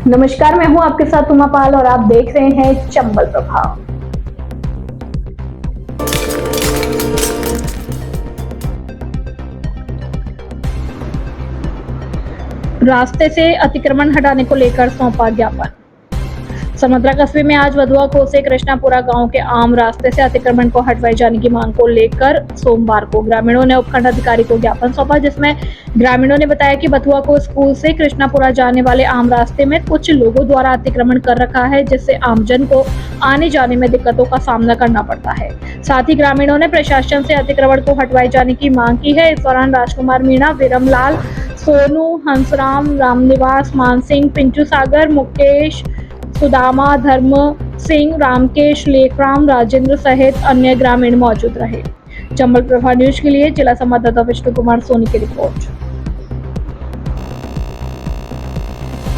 नमस्कार, मैं हूं आपके साथ उमा पाल और आप देख रहे हैं चंबल प्रभाव। रास्ते से अतिक्रमण हटाने को लेकर सौंपा ज्ञापन। समद्रा कस्बे में आज वधुआ कोसे कृष्णापुरा गांव के आम रास्ते से अतिक्रमण को हटवाए जाने की मांग को लेकर सोमवार को ग्रामीणों ने उपखंड अधिकारी को ज्ञापन सौंपा, जिसमें ग्रामीणों ने बताया कि वधुआ को स्कूल से कृष्णापुरा जाने वाले आम रास्ते में कुछ लोगों द्वारा अतिक्रमण कर रखा है, जिससे आमजन को आने जाने में दिक्कतों का सामना करना पड़ता है। साथ ही ग्रामीणों ने प्रशासन से अतिक्रमण को हटवाए जाने की मांग की है। इस दौरान राजकुमार मीणा, विरमलाल, सोनू, हंसराम, रामनिवास, मानसिंह, पिंटू सागर, मुकेश, सुदामा, धर्म सिंह, रामकेश, लेखराम, राजेंद्र सहित अन्य ग्रामीण मौजूद रहे। चंबल प्रभा न्यूज के लिए जिला संवाददाता विष्णु कुमार सोनी की रिपोर्ट।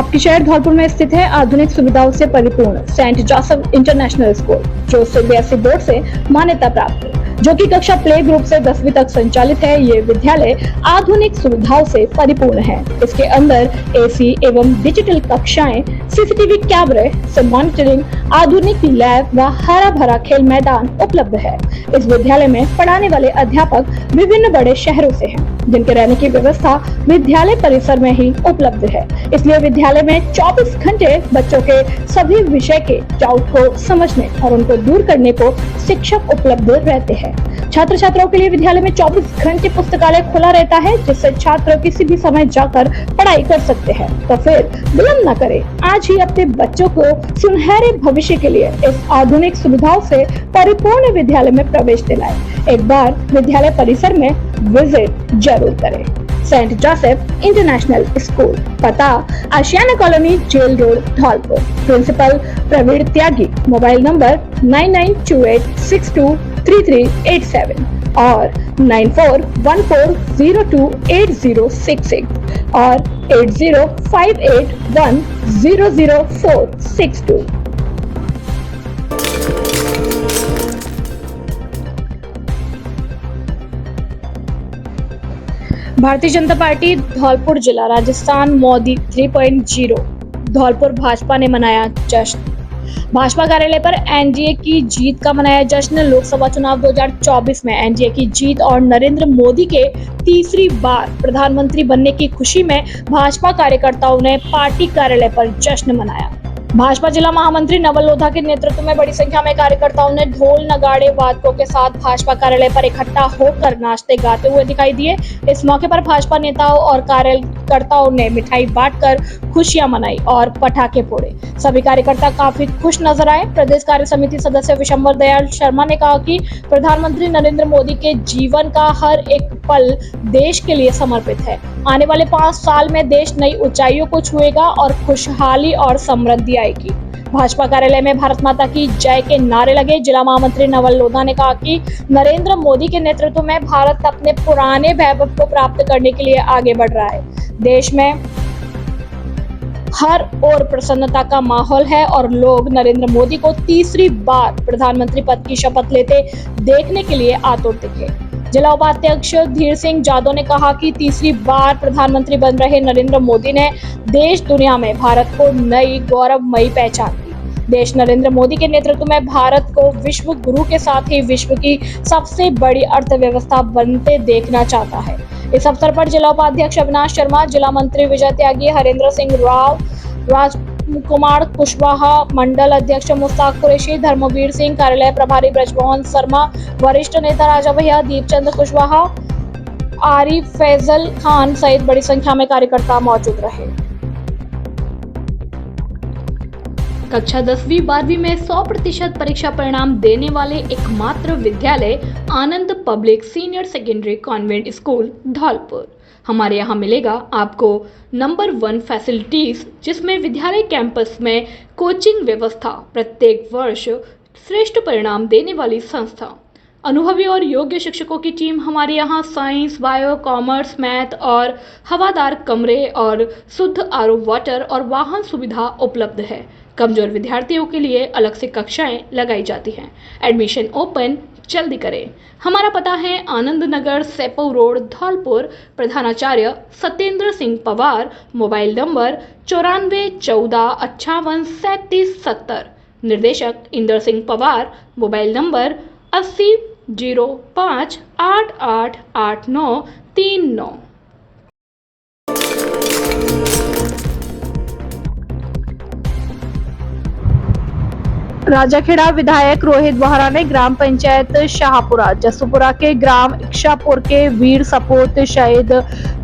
आपके शहर धौलपुर में स्थित है आधुनिक सुविधाओं से परिपूर्ण सेंट जोसेफ इंटरनेशनल स्कूल, जो सीबीएसई बोर्ड से मान्यता प्राप्त है, जो कि कक्षा प्ले ग्रुप से 10वीं तक संचालित है। ये विद्यालय आधुनिक सुविधाओं से परिपूर्ण है। इसके अंदर एसी एवं डिजिटल कक्षाएं, सीसीटीवी कैमरे से मॉनिटरिंग, आधुनिक लैब व हरा भरा खेल मैदान उपलब्ध है। इस विद्यालय में पढ़ाने वाले अध्यापक विभिन्न बड़े शहरों से हैं, जिनके रहने की व्यवस्था विद्यालय परिसर में ही उपलब्ध है। इसलिए विद्यालय में 24 घंटे बच्चों के सभी विषय के डाउट को समझने और उनको दूर करने को शिक्षक उपलब्ध रहते हैं। छात्र छात्राओं के लिए विद्यालय में 24 घंटे पुस्तकालय खुला रहता है, जिससे छात्र किसी भी समय जाकर पढ़ाई कर सकते हैं। तो फिर विलंब न करें, आज ही अपने बच्चों को सुनहरे भविष्य के लिए इस आधुनिक सुविधाओं से परिपूर्ण विद्यालय में प्रवेश दिलाएं। एक बार विद्यालय परिसर में विजिट जरूर करें। सेंट जोसेफ इंटरनेशनल स्कूल, पता Ashiana colony, jail road, Dholpur. Principal Praveen Tyagi. Mobile number 9928623387 और 9414028066 और 8058100462। भारतीय जनता पार्टी धौलपुर जिला राजस्थान मोदी 3.0 धौलपुर भाजपा ने मनाया जश्न। भाजपा कार्यालय पर एनडीए की जीत का मनाया जश्न। लोकसभा चुनाव 2024 में एनडीए की जीत और नरेंद्र मोदी के तीसरी बार प्रधानमंत्री बनने की खुशी में भाजपा कार्यकर्ताओं ने पार्टी कार्यालय पर जश्न मनाया। भाजपा जिला महामंत्री नवल लोधा के नेतृत्व में बड़ी संख्या में कार्यकर्ताओं ने ढोल, नगाड़े, वादकों के साथ भाजपा कार्यालय पर इकट्ठा होकर नाचते गाते हुए दिखाई दिए। इस मौके पर भाजपा नेताओं और कार्यकर्ताओं ने मिठाई बांटकर खुशियां मनाई और पटाखे फोड़े। सभी कार्यकर्ता काफी खुश नजर आए। प्रदेश कार्य समिति सदस्य विशंबर दयाल शर्मा ने कहा कि प्रधानमंत्री नरेंद्र मोदी के जीवन का हर एक पल देश के लिए समर्पित है। आने वाले 5 साल में देश नई ऊंचाइयों को छुएगा और खुशहाली और समृद्धि आएगी। भाजपा कार्यालय में भारत माता की जय के नारे लगे। जिला महामंत्री नवल लोधा ने कहा कि नरेंद्र मोदी के नेतृत्व में भारत अपने पुराने वैभव को प्राप्त करने के लिए आगे बढ़ रहा है। देश में हर ओर प्रसन्नता का माहौल है और लोग नरेंद्र मोदी को तीसरी बार प्रधानमंत्री पद की शपथ लेते देखने के लिए आतुर दिखे। जिला उपाध्यक्ष धीर सिंह जादव ने कहा कि तीसरी बार प्रधानमंत्री बन रहे नरेंद्र मोदी ने देश दुनिया में भारत को नई गौरवमयी पहचान दी। देश नरेंद्र मोदी के नेतृत्व में भारत को विश्व गुरु के साथ ही विश्व की सबसे बड़ी अर्थव्यवस्था बनते देखना चाहता है। इस अवसर पर जिला उपाध्यक्ष अविनाश शर्मा, जिला मंत्री विजय त्यागी, हरेंद्र सिंह राव, राजकुमार कुशवाहा, मंडल अध्यक्ष मुस्ताक कुरैशी, धर्मवीर सिंह, कार्यालय प्रभारी ब्रजमोहन शर्मा, वरिष्ठ नेता राजा भैया, दीपचंद कुशवाहा, आरिफ फैजल खान सहित बड़ी संख्या में कार्यकर्ता मौजूद रहे। कक्षा 10वीं 12वीं में 100% परीक्षा परिणाम देने वाले एकमात्र विद्यालय Anand public senior secondary convent school Dholpur. हमारे यहाँ मिलेगा आपको नंबर 1 फैसिलिटीज, जिसमें विद्यालय कैंपस में कोचिंग व्यवस्था, प्रत्येक वर्ष श्रेष्ठ परिणाम देने वाली संस्था, अनुभवी और योग्य शिक्षकों की टीम। हमारे यहाँ साइंस, बायो, कॉमर्स, मैथ और हवादार कमरे और शुद्ध आरओ वाटर और वाहन सुविधा उपलब्ध है। कमजोर विद्यार्थियों के लिए अलग से कक्षाएं लगाई जाती हैं। एडमिशन ओपन जल्दी करें। हमारा पता है आनंद नगर, सेपऊ रोड, धौलपुर। प्रधानाचार्य सत्येंद्र सिंह पवार। Mobile number 9414583770। निर्देशक इंदर सिंह पवार। Mobile number 8005888939। राजाखेड़ा विधायक रोहित बोहरा ने ग्राम पंचायत शाहपुरा जसूपुरा के ग्राम इक्षापुर के वीर सपूत शहीद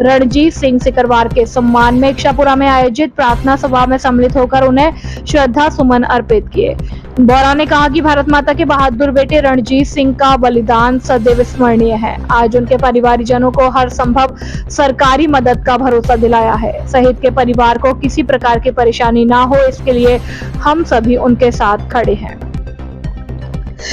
रणजीत सिंह सिकरवार के सम्मान में इक्षापुरा में आयोजित प्रार्थना सभा में सम्मिलित होकर उन्हें श्रद्धा सुमन अर्पित किए। बोहरा ने कहा कि भारत माता के बहादुर बेटे रणजीत सिंह का बलिदान सदैव स्मरणीय है। आज उनके परिवारजनों को हर संभव सरकारी मदद का भरोसा दिलाया है। शहीद के परिवार को किसी प्रकार की परेशानी ना हो, इसके लिए हम सभी उनके साथ खड़े हैं।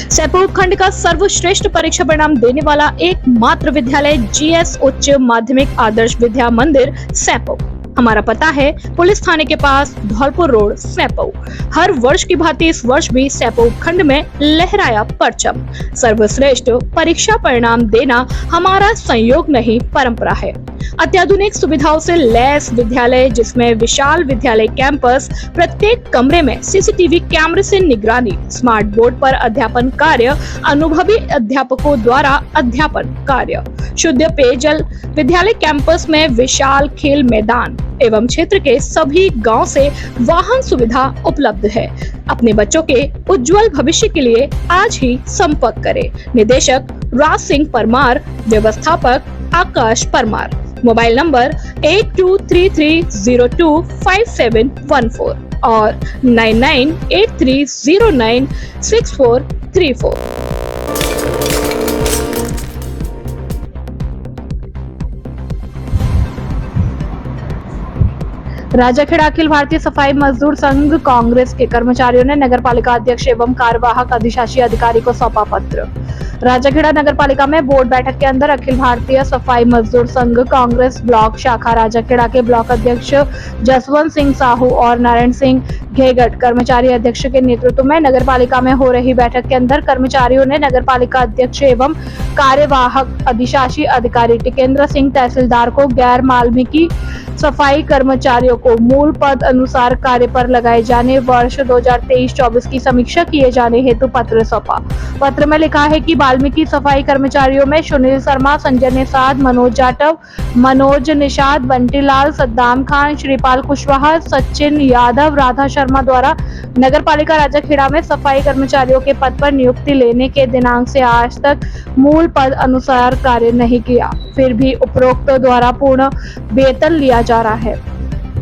सेपऊ खंड का सर्वश्रेष्ठ परीक्षा परिणाम देने वाला एकमात्र विद्यालय जीएस उच्च माध्यमिक आदर्श विद्या मंदिर सेपऊ। हमारा पता है पुलिस थाने के पास, धौलपुर रोड, सेपऊ। हर वर्ष की भांति इस वर्ष भी सेपऊ खंड में लहराया परचम। सर्वश्रेष्ठ परीक्षा परिणाम देना हमारा संयोग नहीं, परंपरा है। अत्याधुनिक सुविधाओं से लैस विद्यालय, जिसमें विशाल विद्यालय कैंपस, प्रत्येक कमरे में सीसीटीवी कैमरे से निगरानी, स्मार्ट बोर्ड पर अध्यापन कार्य, अनुभवी अध्यापकों द्वारा अध्यापन कार्य, शुद्ध पेयजल, विद्यालय कैंपस में विशाल खेल मैदान एवं क्षेत्र के सभी गांव से वाहन सुविधा उपलब्ध है। अपने बच्चों के उज्जवल भविष्य के लिए आज ही संपर्क करें। निदेशक राज सिंह परमार, व्यवस्थापक आकाश परमार। मोबाइल नंबर 8233025714 और 9983096434। राजाखेड़ा अखिल भारतीय सफाई मजदूर संघ कांग्रेस के कर्मचारियों ने नगर पालिका अध्यक्ष एवं कार्यवाहक अधिशासी अधिकारी को सौंपा पत्र। राजाखेड़ा नगर पालिका में बोर्ड बैठक के अंदर अखिल भारतीय सफाई मजदूर संघ कांग्रेस ब्लॉक शाखा राजाखेड़ा के ब्लॉक अध्यक्ष जसवंत सिंह साहू और नारायण सिंह घेगट कर्मचारी अध्यक्ष के नेतृत्व में नगर पालिका में हो रही बैठक के अंदर कर्मचारियों ने नगर पालिका अध्यक्ष एवं कार्यवाहक अधिशासी अधिकारी टिकेंद्र सिंह तहसीलदार को गैर वाल्मीकि सफाई कर्मचारियों को मूल पद अनुसार कार्य पर लगाए जाने वर्ष 2023-24 की समीक्षा किए जाने हेतु पत्र सौंपा। पत्र में लिखा है कि वाल्मीकि सफाई कर्मचारियों में सुनील शर्मा, संजय निषाद, मनोज जाटव, मनोज निषाद, बंटीलाल, सद्दाम खान, श्रीपाल कुशवाहा, सचिन यादव, राधा शर्मा द्वारा नगर पालिका राजाखेड़ा में सफाई कर्मचारियों के पद पर नियुक्ति लेने के दिनांक से आज तक मूल पद अनुसार कार्य नहीं किया, फिर भी उपरोक्त द्वारा पूर्ण वेतन लिया जा रहा है।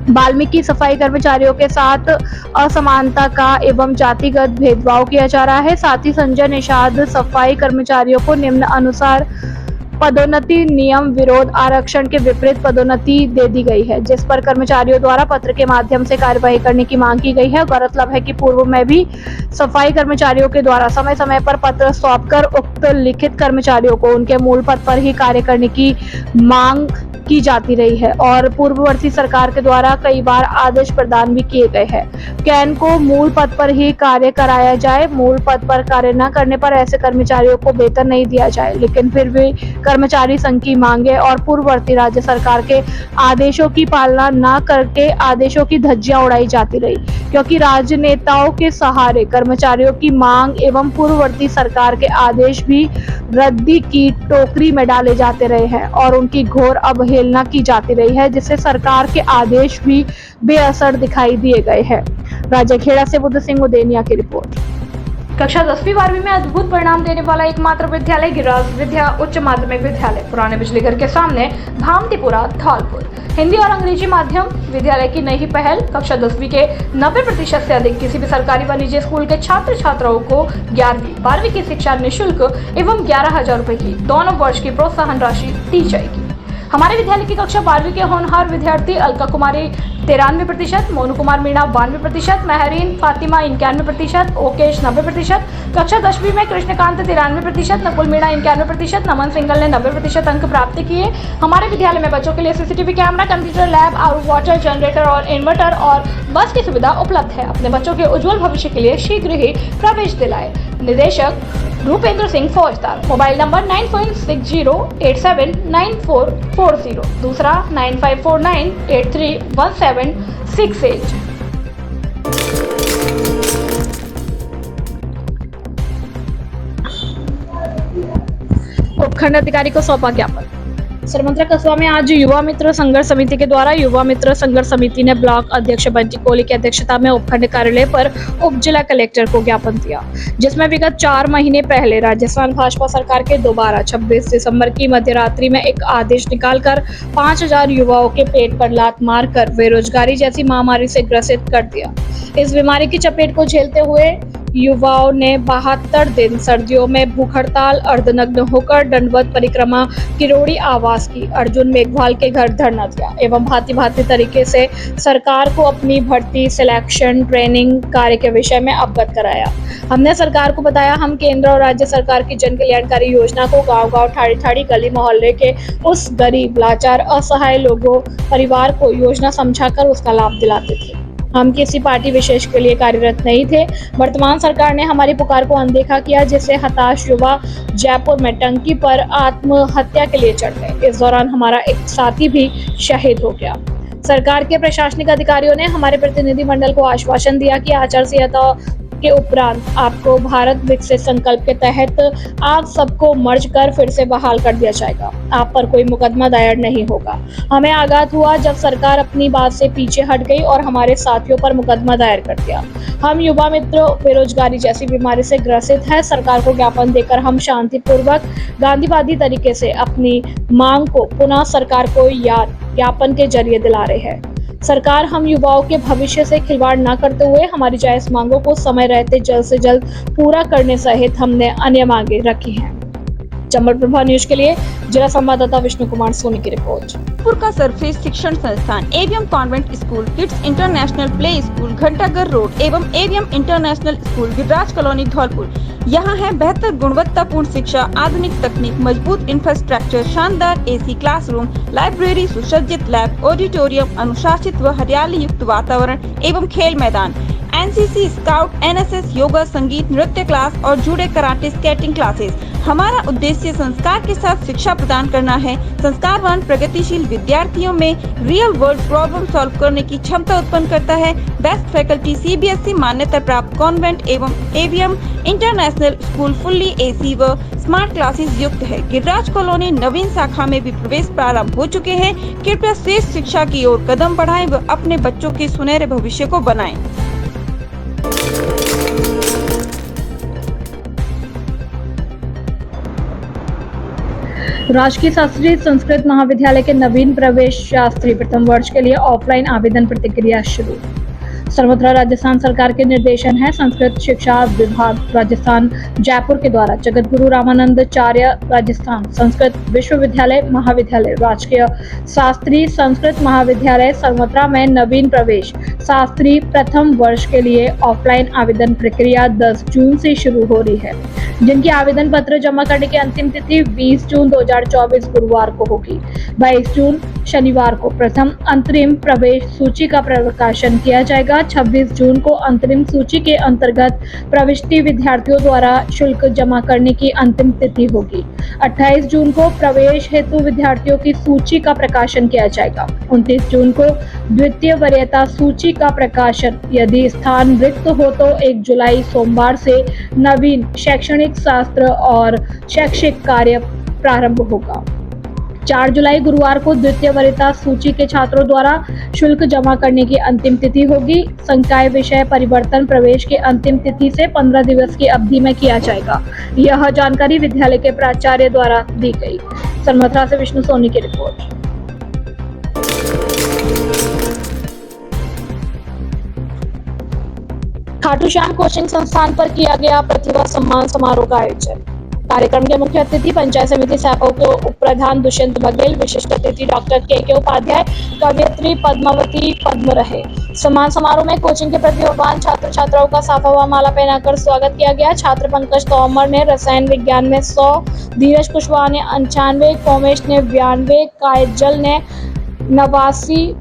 वाल्मीकि सफाई कर्मचारियों के साथ असमानता का एवं जातिगत भेदभाव किया जा रहा है। साथ ही संजय निषाद सफाई कर्मचारियों को निम्न अनुसार पदोन्नति नियम विरोध आरक्षण के विपरीत पदोन्नति दे दी गई है, जिस पर कर्मचारियों द्वारा पत्र के माध्यम से कार्यवाही करने की मांग की गई है। गौरतलब है कि पूर्व में भी सफाई कर्मचारियों के द्वारा समय समय पर पत्र सौंपकर उक्त लिखित कर्मचारियों को उनके मूल पद पर ही कार्य करने की मांग की जाती रही है और पूर्ववर्ती सरकार के द्वारा कई बार आदेश प्रदान भी किए गए हैं। कैन को मूल पद पर ही कार्य कराया जाए, मूल पद पर कार्य न करने पर ऐसे कर्मचारियों को वेतन नहीं दिया जाए। लेकिन फिर भी कर्मचारी संघ की मांगे और पूर्ववर्ती राज्य सरकार के आदेशों की पालना न करके आदेशों की धज्जियां उड़ाई जाती रही, क्योंकि राजनेताओं के सहारे कर्मचारियों की मांग एवं पूर्ववर्ती सरकार के आदेश भी रद्दी की टोकरी में डाले जाते रहे हैं और उनकी घोर अवहेलना की जाती रही है, जिससे सरकार के आदेश भी बेअसर दिखाई दिए गए हैं। राजाखेड़ा से बुद्ध सिंह उदेनिया की रिपोर्ट। कक्षा 10वीं-12वीं में अद्भुत परिणाम देने वाला एकमात्र विद्यालय गिरिराज विद्या उच्च माध्यमिक विद्यालय, पुराने बिजली घर के सामने, भामतीपुरा, धौलपुर। हिंदी और अंग्रेजी माध्यम विद्यालय की नई पहल। कक्षा 10वीं के 90% से अधिक किसी भी सरकारी व निजी स्कूल के छात्र छात्राओं को 11वीं-12वीं की शिक्षा निःशुल्क एवं 11,000 रुपए की दोनों वर्ष की प्रोत्साहन राशि दी जाएगी। हमारे विद्यालय की कक्षा 12वीं के होनहार विद्यार्थी अलका कुमारी 93%, मोनू कुमार मीणा 92%, महरीन फातिमा 91%, ओकेश 90%, कक्षा 10वीं में कृष्णकांत 93%, नकुल मीणा 91%, नमन सिंगल ने 90% अंक प्राप्त किए। हमारे विद्यालय में बच्चों के लिए सीसीटीवी कैमरा, कंप्यूटर लैब और वाटर जनरेटर और इन्वर्टर और बस की सुविधा उपलब्ध है। अपने बच्चों के उज्जवल भविष्य के लिए शीघ्र ही प्रवेश दिलाए। निदेशक रूपेंद्र सिंह फौजदार। मोबाइल नंबर 9460879440, दूसरा 9549831768। उपखंड अधिकारी को सौंपा ज्ञापन। सरमंत्रा कस्बा में आज युवा मित्र संघर्ष समिति के द्वारा युवा मित्र संघर्ष समिति ने ब्लॉक अध्यक्ष बंटी कोहली की अध्यक्षता में उपखंड कार्यालय पर उप जिला कलेक्टर को ज्ञापन दिया, जिसमें विगत 4 महीने पहले राजस्थान भाजपा सरकार के दोबारा 26 दिसंबर की मध्यरात्रि में एक आदेश निकालकर 5000 युवाओं के पेट पर लात मारकर बेरोजगारी जैसी महामारी से ग्रसित कर दिया। इस बीमारी की चपेट को झेलते हुए युवाओं ने 72 दिन सर्दियों में भूख हड़ताल, अर्धनग्न होकर दंडवत परिक्रमा, किरोड़ी आवास की, अर्जुन मेघवाल के घर धरना दिया एवं भांति तरीके से सरकार को अपनी भर्ती, सिलेक्शन, ट्रेनिंग कार्य के विषय में अवगत कराया। हमने सरकार को बताया हम केंद्र और राज्य सरकार की जन कल्याणकारी योजना को गांव-गांव, ठाड़ी-ठाड़ी, गली मोहल्ले के उस गरीब, लाचार, असहाय लोगों, परिवार को योजना समझाकर उसका लाभ दिलाते थे। हम किसी पार्टी विशेष के लिए कार्यरत नहीं थे। वर्तमान सरकार ने हमारी पुकार को अनदेखा किया, जिससे हताश युवा जयपुर में टंकी पर आत्महत्या के लिए चढ़ गए। इस दौरान हमारा एक साथी भी शहीद हो गया। सरकार के प्रशासनिक अधिकारियों ने हमारे प्रतिनिधि मंडल को आश्वासन दिया कि आचार संहिता के उपरांत आपको भारत विकसित संकल्प के तहत आप सबको मर्ज कर फिर से बहाल कर दिया जाएगा। आप पर कोई मुकदमा दायर नहीं होगा। हमें आघात हुआ जब सरकार अपनी बात से पीछे हट गई और हमारे साथियों पर मुकदमा दायर कर दिया। हम युवा मित्र बेरोजगारी जैसी बीमारी से ग्रसित है। सरकार को ज्ञापन देकर हम शांतिपूर्वक गांधीवादी तरीके से अपनी मांग को पुनः सरकार को याद ज्ञापन के जरिए दिला रहे हैं। सरकार हम युवाओं के भविष्य से खिलवाड़ न करते हुए हमारी जायज मांगों को समय रहते जल्द से जल्द पूरा करने सहित हमने अन्य मांगे रखी हैं। चंबल प्रभा न्यूज के लिए जिला संवाददाता विष्णु कुमार सोनी की रिपोर्ट। जयपुर का सर्वश्रेष्ठ शिक्षण संस्थान AVM convent school, kids international play school Ghantaghar road एवं AVM international school Giriraj colony Dholpur. यहाँ है बेहतर गुणवत्तापूर्ण शिक्षा, आधुनिक तकनीक, मजबूत इंफ्रास्ट्रक्चर, शानदार एसी क्लासरूम, लाइब्रेरी, सुसज्जित लैब, ऑडिटोरियम, अनुशासित व हरियाली युक्त वातावरण एवं खेल मैदान, एनसीसी, स्काउट, एनएसएस, योगा, संगीत, नृत्य क्लास और जुड़े कराटे, स्केटिंग क्लासेस। हमारा उद्देश्य संस्कार के साथ शिक्षा प्रदान करना है। संस्कारवान प्रगतिशील विद्यार्थियों में रियल वर्ल्ड प्रॉब्लम सॉल्व करने की क्षमता उत्पन्न करता है। बेस्ट फैकल्टी सीबीएसई मान्यता प्राप्त कॉन्वेंट एवं AVM international school fully AC व स्मार्ट क्लासेस युक्त है। गिरिराज कॉलोनी नवीन शाखा में भी प्रवेश प्रारंभ हो चुके हैं। कृपया श्रेष्ठ शिक्षा की ओर कदम बढ़ाएं व अपने बच्चों के सुनहरे भविष्य को बनाएं। राजकीय शास्त्री संस्कृत महाविद्यालय के नवीन प्रवेश शास्त्री प्रथम वर्ष के लिए ऑफलाइन आवेदन प्रक्रिया शुरू। सर्वत्र राजस्थान सरकार के निर्देशन है। संस्कृत शिक्षा विभाग राजस्थान जयपुर के द्वारा जगत गुरु रामानंदाचार्य राजस्थान संस्कृत विश्वविद्यालय महाविद्यालय राजकीय शास्त्री संस्कृत महाविद्यालय सर्वत्र में नवीन प्रवेश शास्त्री प्रथम वर्ष के लिए ऑफलाइन आवेदन प्रक्रिया 10 जून से शुरू हो रही है, जिनकी आवेदन पत्र जमा करने की अंतिम तिथि 20 जून 2024 गुरुवार को होगी। 22 जून शनिवार को प्रथम अंतरिम प्रवेश सूची का प्रकाशन किया जाएगा। 26 जून को अंतरिम सूची के अंतर्गत प्रविष्टि विद्यार्थियों द्वारा शुल्क जमा करने की अंतिम तिथि होगी। 28 जून को प्रवेश हेतु विद्यार्थियों की सूची का प्रकाशन किया जाएगा। 29 जून को द्वितीय वरीयता सूची का प्रकाशन। यदि स्थान रिक्त हो तो 1 जुलाई सोमवार से नवीन शैक्षणिक शास्त्र और शैक्षिक कार्य प्रारंभ होगा। 4 जुलाई गुरुवार को द्वितीय वरीयता सूची के छात्रों द्वारा शुल्क जमा करने की अंतिम तिथि होगी। संकाय विषय परिवर्तन प्रवेश के अंतिम तिथि से 15 दिवस की अवधि में किया जाएगा। यह जानकारी विद्यालय के प्राचार्य द्वारा दी गई। सरमथरा से विष्णु सोनी की रिपोर्ट। खाटू श्याम कोचिंग संस्थान पर किया गया प्रतिभा सम्मान समारोह का आयोजन। कार्यक्रम के मुख्य अतिथि पंचायत समिति सैपो के उप प्रधान दुष्यंत बघेल, विशिष्ट अतिथि डॉक्टर के उपाध्याय, कवयित्री पद्मावती पद्म रहे। सम्मान समारोह में कोचिंग के प्रतिभावान छात्र छात्राओं का साफा व माला पहनाकर स्वागत किया गया। छात्र पंकज तोमर ने रसायन विज्ञान में 100, धीरज कुशवाहा ने 95, कोमेश ने 92, कायजल ने 89,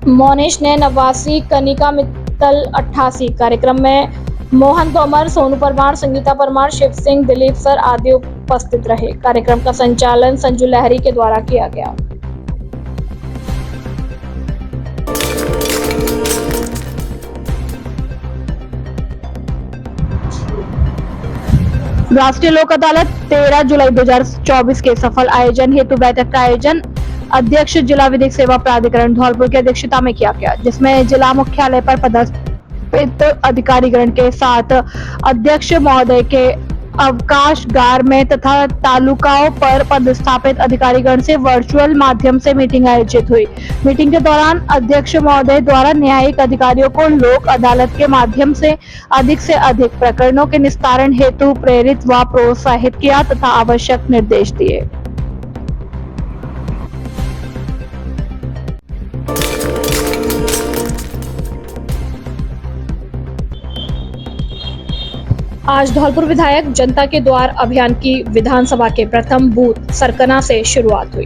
मोनेश ने 89, कनिका मित्तल 88। कार्यक्रम में मोहन तोमर, सोनू परमार, संगीता परमार, शिव सिंह, दिलीप सर आदि उपस्थित रहे। कार्यक्रम का संचालन संजू लहरी के द्वारा किया गया। राष्ट्रीय लोक अदालत 13 जुलाई 2024 के सफल आयोजन हेतु बैठक का आयोजन अध्यक्ष जिला विधिक सेवा प्राधिकरण धौलपुर की अध्यक्षता में किया गया, जिसमें जिला मुख्यालय पर पदस्थित अधिकारीगण के साथ अध्यक्ष महोदय के अवकाशगार में तथा तालुकाओं पर पदस्थापित अधिकारीगण से वर्चुअल माध्यम से मीटिंग आयोजित हुई। मीटिंग के दौरान अध्यक्ष महोदय द्वारा न्यायिक अधिकारियों को लोक अदालत के माध्यम से अधिक प्रकरणों के निस्तारण हेतु प्रेरित व प्रोत्साहित किया तथा आवश्यक निर्देश दिए। आज धौलपुर विधायक जनता के द्वार अभियान की विधानसभा के प्रथम बूथ सरकना से शुरुआत हुई।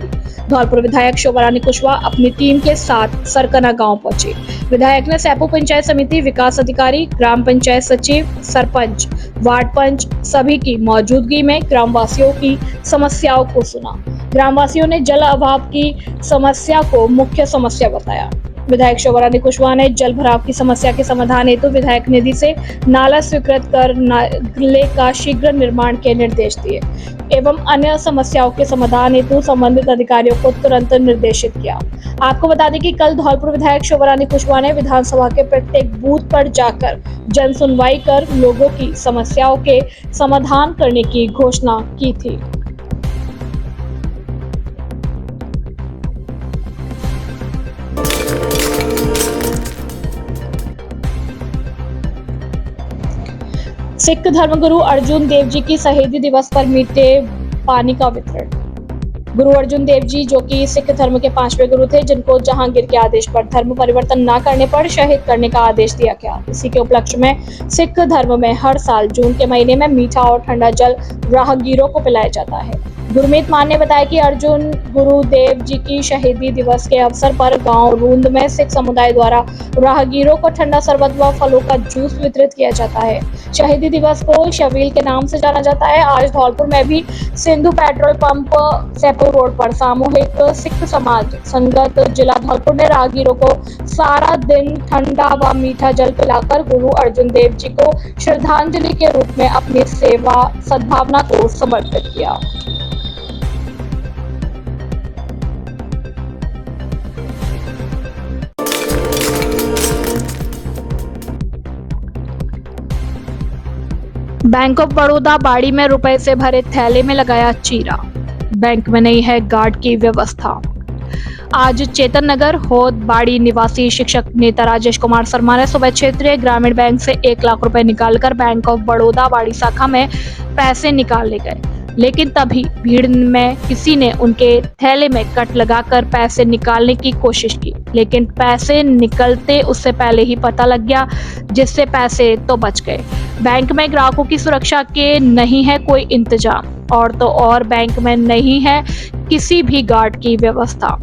धौलपुर विधायक शोभारानी कुशवाहा अपनी टीम के साथ सरकना गांव पहुंचे। विधायक ने सैपो पंचायत समिति, विकास अधिकारी, ग्राम पंचायत सचिव, सरपंच, वार्ड पंच सभी की मौजूदगी में ग्रामवासियों की समस्याओं को सुना। ग्रामवासियों ने जल अभाव की समस्या को मुख्य समस्या बताया। विधायक शोभारानी कुशवाहा ने जल भराव की समस्या के समाधान हेतु विधायक निधि से नाला स्वीकृत कर नाले का शीघ्र निर्माण के निर्देश दिए एवं अन्य समस्याओं के समाधान हेतु संबंधित अधिकारियों को तुरंत निर्देशित किया। आपको बता दें कि कल धौलपुर विधायक शोभारानी कुशवाहा ने विधानसभा के प्रत्येक बूथ पर जाकर जन सुनवाई कर लोगों की समस्याओं के समाधान करने की घोषणा की थी। सिख धर्मगुरु अर्जुन देव जी की शहीदी दिवस पर मीठे पानी का वितरण। गुरु अर्जुन देव जी जो कि सिख धर्म के 5वें गुरु थे, जिनको जहांगीर के आदेश पर धर्म परिवर्तन न करने पर शहीद करने का आदेश दिया गया। इसी के उपलक्ष्य में सिख धर्म में हर साल जून के महीने में मीठा और ठंडा जल राहगीरों को पिलाया जाता है। गुरमीत मान ने बताया कि अर्जुन गुरुदेव जी की शहीदी दिवस के अवसर पर गांव रूंद में सिख समुदाय द्वारा राहगीरों को ठंडा शरबत व फलों का जूस वितरित किया जाता है। शहीदी दिवस को शबील के नाम से जाना जाता है। आज धौलपुर में भी Sindhu petrol pump Saipau road पर सामूहिक सिख समाज संगत जिला धौलपुर ने राहगीरों को सारा दिन ठंडा व मीठा जल पिलाकर गुरु अर्जुन देव जी को श्रद्धांजलि के रूप में अपनी सेवा सद्भावना को समर्पित किया। बैंक ऑफ बड़ौदा बाड़ी में रुपए से भरे थैले में लगाया चीरा। बैंक में नहीं है गार्ड की व्यवस्था। आज चेतन नगर होद बाड़ी निवासी शिक्षक नेता राजेश कुमार शर्मा ने सुबह क्षेत्रीय ग्रामीण बैंक से 1 लाख रुपए निकालकर बैंक ऑफ बड़ौदा बाड़ी शाखा में पैसे निकालने गए, लेकिन तभी भीड़ में किसी ने उनके थैले में कट लगाकर पैसे निकालने की कोशिश की, लेकिन पैसे निकलते उससे पहले ही पता लग गया, जिससे पैसे तो बच गए। बैंक में ग्राहकों की सुरक्षा के नहीं है कोई इंतजाम, और तो और बैंक में नहीं है किसी भी गार्ड की व्यवस्था।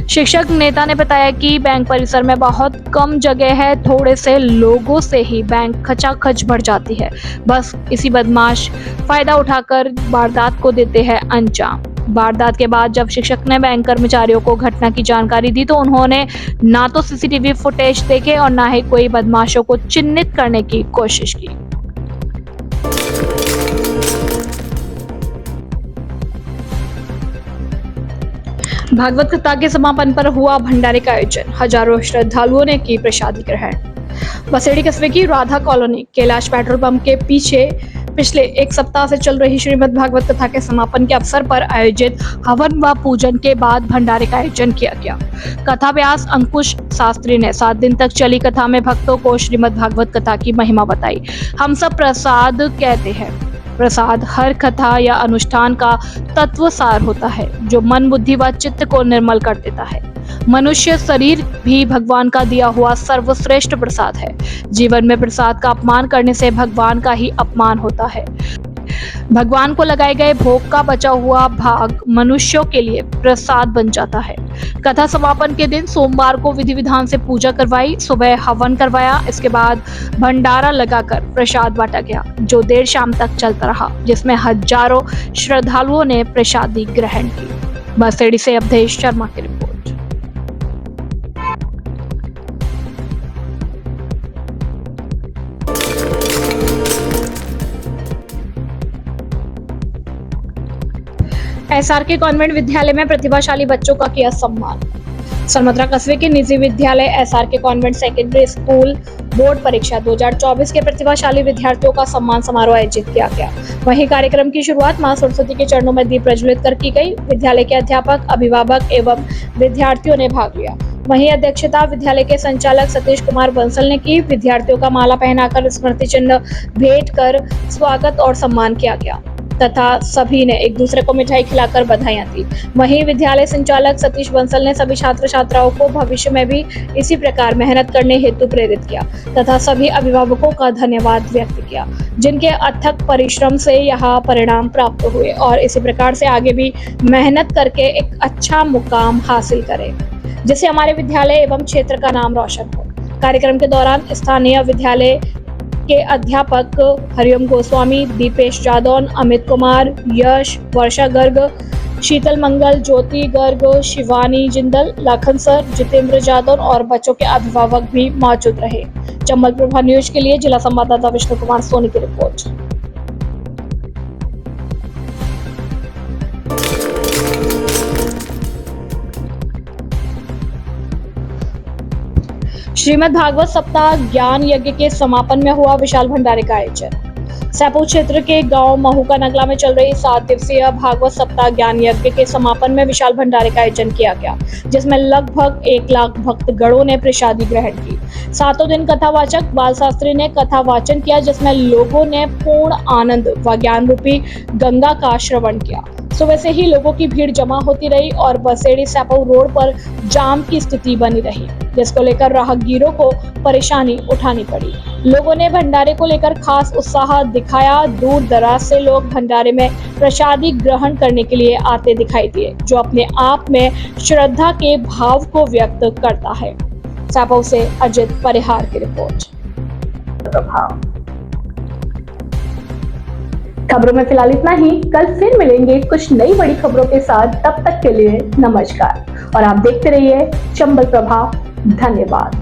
शिक्षक नेता ने बताया कि बैंक परिसर में बहुत कम जगह है, थोड़े से लोगों से ही बैंक खचाखच भर जाती है। बस इसी बदमाश फायदा उठाकर वारदात को देते हैं अंजाम। वारदात के बाद जब शिक्षक ने बैंक कर्मचारियों को घटना की जानकारी दी तो उन्होंने ना तो सीसीटीवी फुटेज देखे और ना ही कोई बदमाशों को चिन्हित करने की कोशिश की। भागवत कथा के समापन पर हुआ भंडारे का आयोजन। हजारों श्रद्धालुओं ने की प्रसादी ग्रहण। बसेड़ी कस्बे की Radha colony Kailash petrol pump के पीछे पिछले 1 सप्ताह से चल रही श्रीमद् भागवत कथा के समापन के अवसर पर आयोजित हवन व पूजन के बाद भंडारे का आयोजन किया गया। कथा व्यास अंकुश शास्त्री ने 7 दिन तक चली कथा में भक्तों को श्रीमद् भागवत कथा की महिमा बताई। हम सब प्रसाद कहते हैं। प्रसाद हर कथा या अनुष्ठान का तत्व सार होता है जो मन बुद्धि व चित्त को निर्मल कर देता है। मनुष्य शरीर भी भगवान का दिया हुआ सर्वश्रेष्ठ प्रसाद है। जीवन में प्रसाद का अपमान करने से भगवान का ही अपमान होता है। भगवान को लगाए गए भोग का बचा हुआ भाग मनुष्यों के लिए प्रसाद बन जाता है। कथा समापन के दिन सोमवार को विधि विधान से पूजा करवाई, सुबह हवन करवाया, इसके बाद भंडारा लगाकर प्रसाद बांटा गया जो देर शाम तक चलता रहा, जिसमें हजारों श्रद्धालुओं ने प्रसादी ग्रहण की। बसेड़ी से अवधेश शर्मा की रिपोर्ट। SRK कॉन्वेंट विद्यालय में प्रतिभाशाली बच्चों का किया सम्मान। सनमतरा कस्बे के निजी विद्यालय SRK convent secondary school board परीक्षा 2024 के प्रतिभाशाली विद्यार्थियों का सम्मान समारोह आयोजित किया गया। वहीं कार्यक्रम की शुरुआत मां सरस्वती के चरणों में दीप प्रज्वलित कर की गई। विद्यालय के अध्यापक, अभिभावक एवं विद्यार्थियों ने भाग लिया। वहीं अध्यक्षता विद्यालय के संचालक सतीश कुमार बंसल ने की। विद्यार्थियों का माला पहनाकर स्मृति चिन्ह भेंट कर स्वागत और सम्मान किया गया तथा सभी ने एक दूसरे को मिठाई खिलाकर बधाइयां दी। वहीं विद्यालय संचालक सतीश बंसल ने सभी छात्र छात्राओं को भविष्य में भी इसी प्रकार मेहनत करने हेतु प्रेरित किया तथा सभी अभिभावकों का धन्यवाद व्यक्त किया जिनके अथक परिश्रम से यह परिणाम प्राप्त हुए और इसी प्रकार से आगे भी मेहनत करके एक अच्छा मुकाम हासिल करें जिससे हमारे विद्यालय एवं क्षेत्र का नाम रोशन हो। कार्यक्रम के दौरान स्थानीय विद्यालय के अध्यापक हरिओम गोस्वामी, दीपेश जादौन, अमित कुमार, यश, वर्षा गर्ग, शीतल मंगल, ज्योति गर्ग, शिवानी जिंदल, लखन सर, जितेंद्र जादौन और बच्चों के अभिभावक भी मौजूद रहे। चंबल प्रभा न्यूज के लिए जिला संवाददाता विष्णु कुमार सोनी की रिपोर्ट। श्रीमद् भागवत सप्ताह ज्ञान यज्ञ के समापन में हुआ विशाल भंडारे का आयोजन। सैपुर क्षेत्र के गांव महूका नगला में चल रही 7 दिवसीय भागवत सप्ताह ज्ञान यज्ञ के समापन में विशाल भंडारे का आयोजन किया गया जिसमें लगभग 1 लाख भक्तगणों ने प्रसादी ग्रहण की। 7 दिन कथावाचक बाल शास्त्री ने कथा वाचन किया जिसमें लोगों ने पूर्ण आनंद व ज्ञान रूपी गंगा का श्रवण किया। सुबह से ही लोगों की भीड़ जमा होती रही और बसेड़ी सैपुर रोड पर जाम की स्थिति बनी रही जिसको लेकर राहगीरों को परेशानी उठानी पड़ी। लोगों ने भंडारे को लेकर खास उत्साह दिखाया। दूर दराज से लोग भंडारे में प्रसादी ग्रहण करने के लिए आते दिखाई दिए जो अपने आप में श्रद्धा के भाव को व्यक्त करता है। सैपुर से अजित परिहार की रिपोर्ट। खबरों में फिलहाल इतना ही। कल फिर मिलेंगे कुछ नई बड़ी खबरों के साथ। तब तक के लिए नमस्कार और आप देखते रहिए चंबल प्रभा। धन्यवाद।